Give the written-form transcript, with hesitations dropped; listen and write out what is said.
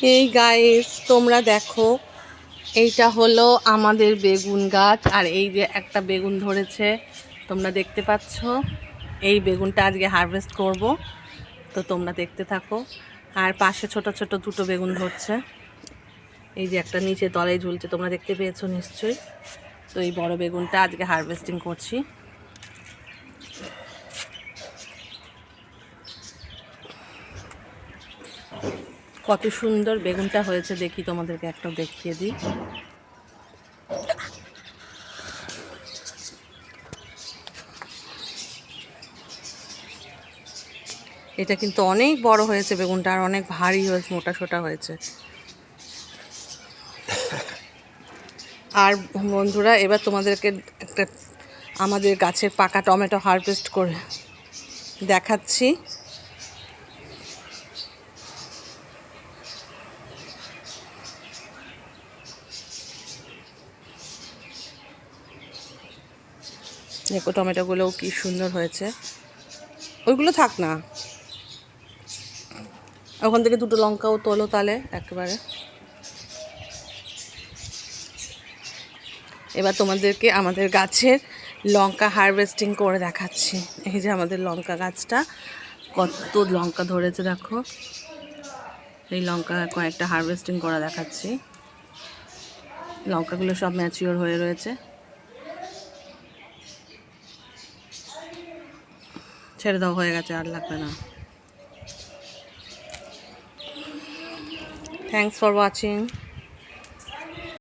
এই গাইস তোমরা দেখো, এইটা হলো আমাদের বেগুন গাছ। আর এই যে একটা বেগুন ধরেছে তোমরা দেখতে পাচ্ছ। এই বেগুনটা আজকে হারভেস্ট করব, তো তোমরা দেখতে থাকো। আর পাশে ছোট ছোট দুটো বেগুন ধরছে। এই যে একটা নিচে তলায় ঝুলছে, তোমরা দেখতে পেয়েছো নিশ্চয়ই। তো এই বড় বেগুনটা আজকে হারভেস্টিং করছি। কত সুন্দর বেগুনটা হয়েছে দেখি, তোমাদেরকে একটা দেখিয়ে দিই। এটা কিন্তু অনেক বড় হয়েছে বেগুনটা, আর অনেক ভারী হয়েছে, মোটা সোটা হয়েছে। আর বন্ধুরা, এবার তোমাদেরকে একটা আমাদের গাছের পাকা টমেটো হারভেস্ট করে দেখাচ্ছি। দেখো টমেটোগুলোও কি সুন্দর হয়েছে। ওইগুলো থাক না, ওখান থেকে দুটো লঙ্কাও তোলো তাহলে একেবারে। এবার তোমাদেরকে আমাদের গাছের লঙ্কা হারভেস্টিং করে দেখাচ্ছি। এই যে আমাদের লঙ্কা গাছটা, কত লঙ্কা ধরেছে দেখো। এই লঙ্কা কয়েকটা হারভেস্টিং করা দেখাচ্ছি। লঙ্কাগুলো সব ম্যাচিওর হয়ে রয়েছে। ছেড়ে দাও, হয়ে গেছে, আর লাগবে না। Thanks for watching.